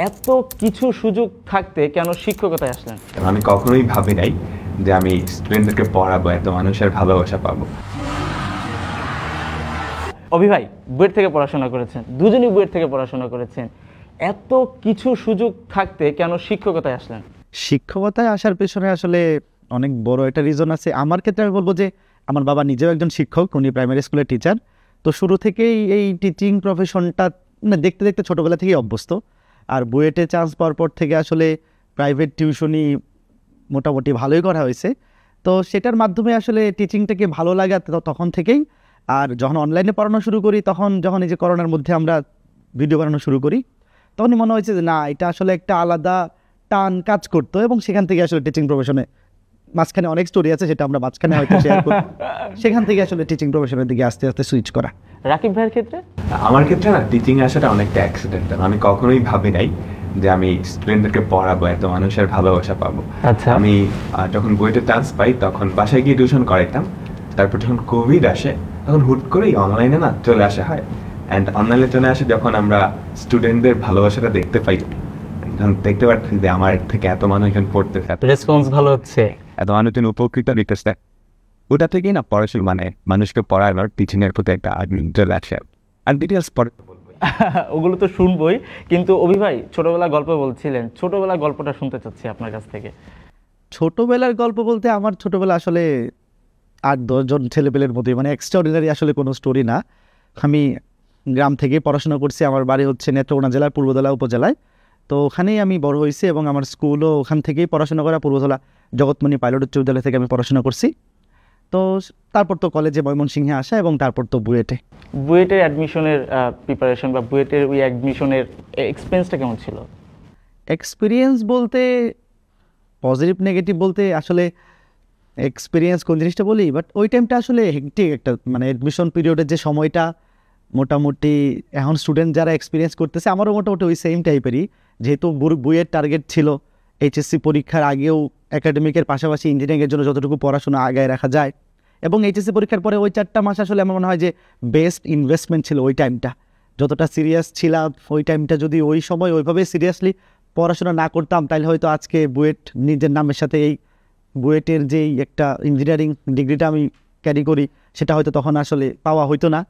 এত কিছু সুযোগ থাকতে কেন শিক্ষকতায় আসলেন? আমি কখনোই ভাবি নাই যে আমি স্টুডেন্টদেরকে পড়াবো, এত মানুষের ভালোবাসা পাবো। অভি ভাই বুয়েট থেকে পড়াশোনা করেছেন, দুজনই বুয়েট থেকে পড়াশোনা করেছেন, এত কিছু সুযোগ থাকতে কেন শিক্ষকতায় আসলেন? শিক্ষকতায় আসার পেছনে আসলে অনেক বড় একটা রিজন আছে। আমার ক্ষেত্রে আমি বলবো যে আমার বাবা নিজেও একজন শিক্ষক, উনি প্রাইমারি স্কুলের টিচার। তো শুরু থেকেই এই টিচিং প্রফেশনটা দেখতে দেখতে ছোটোবেলা থেকেই অভ্যস্ত। আর বুয়েটে চান্স পাওয়ার পর থেকে আসলে প্রাইভেট টিউশনি মোটামুটি ভালোই করা হয়েছে। তো সেটার মাধ্যমে আসলে টিচিংটাকে ভালো লাগা তখন থেকেই। আর যখন অনলাইনে পড়ানো শুরু করি, যখন এই যে করোনার মধ্যে আমরা ভিডিও বানানো শুরু করি, তখনই মনে হয়েছে যে না, এটা আসলে একটা আলাদা টান কাজ করতো। এবং সেখান থেকে আসলে টিচিং প্রফেশনে মাঝখানে অনেক স্টোরি আছে, সেটা আমরা মাঝখানে হয়তো শেয়ার করি। সেখান থেকে আসলে টিচিং প্রফেশনের দিকে আস্তে আস্তে সুইচ করা। রাকিব ভাইয়ের ক্ষেত্রে? আমার ক্ষেত্রে না, টিচিং আসাটা অনেকটা অ্যাক্সিডেন্টাল। আমি কখনোই ভাবি নাই যে আমি স্টুডেন্টদেরকে পড়াবো, এত মানুষের ভালোবাসা পাবো। আচ্ছা। আমি যখন বুয়েটে চান্স পাই তখন বাসায় গিয়ে টিউশন করাইতাম। তারপর যখন কোভিড আসে তখন হুট করেই অনলাইনে না চলে আসা হয়। অ্যান্ড অনলাইনে চলে আসে যখন আমরা স্টুডেন্টদের ভালোবাসাটা দেখতে পাই, তখন দেখতে পাচ্ছি যে আমার থেকে এত মানুষ এখানে পড়তেছে, রেসপন্স ভালো হচ্ছে, এত মানুষ উপকৃত দিতেছে। ওটা থেকেই না পড়াশোনা মানে মানুষকে পড়ানোর টিচিংয়ের প্রতি একটা আগ্রহ চলে আসে। আর ডিটেলস পরে ওগুলো তো শুনবই, কিন্তু অভি ভাই ছোটবেলা গল্প বলছিলেন, ছোটবেলা গল্পটা শুনতে চাচ্ছি আপনার কাছ থেকে। ছোটোবেলার গল্প বলতে আমার ছোটোবেলা আসলে 8-10 জন ছেলেপেলের মতোই, মানে এক্সট্রাঅর্ডিনারি আসলে কোনো স্টোরি না। আমি গ্রাম থেকে পড়াশোনা করছি। আমার বাড়ি হচ্ছে নেত্রকোনা জেলার পূর্বধলা উপজেলায়। তো ওখানেই আমি বড় হয়েছি এবং আমার স্কুলও ওখান থেকেই পড়াশোনা করা, পূর্বধলা জগৎমণি পাইলট উচ্চ বিদ্যালয় থেকে আমি পড়াশোনা করছি। তো তারপর তো কলেজে ময়মনসিংহে আসা এবং তারপর তো বুয়েটে। বুয়েটের অ্যাডমিশনের প্রিপারেশন বা বুয়েটের ওই অ্যাডমিশনের এক্সপেরিয়েন্সটা কেমন ছিল? এক্সপিরিয়েন্স বলতে পজিটিভ নেগেটিভ বলতে আসলে এক্সপিরিয়েন্স কোন জিনিসটা বলি, বাট ওই টাইমটা আসলে হেক্টিক একটা, মানে অ্যাডমিশন পিরিয়ডের যে সময়টা মোটামুটি এখন স্টুডেন্ট যারা এক্সপিরিয়েন্স করতেছে আমারও মোটামুটি ওই সেম টাইপেরই। যেহেতু বুয়ের টার্গেট ছিল এইচএসসি পরীক্ষার আগেও একাডেমিকের পাশাপাশি ইঞ্জিনিয়ারিংয়ের জন্য যতটুকু পড়াশোনা আগায় রাখা যায়, এবং এইচএসসি পরীক্ষার পরে ওই 4টা মাস আসলে আমার মনে হয় যে বেস্ট ইনভেস্টমেন্ট ছিল ওই টাইমটা। যতটা সিরিয়াস ছিলাম ওই টাইমটা, যদি ওই সময় ওইভাবে সিরিয়াসলি পড়াশোনা না করতাম, তাহলে হয়তো আজকে বুয়েট নিজের নামের সাথে এই বুয়েটের যেই একটা ইঞ্জিনিয়ারিং ডিগ্রিটা আমি ক্যারি করি, সেটা হয়তো তখন আসলে পাওয়া হইতো না।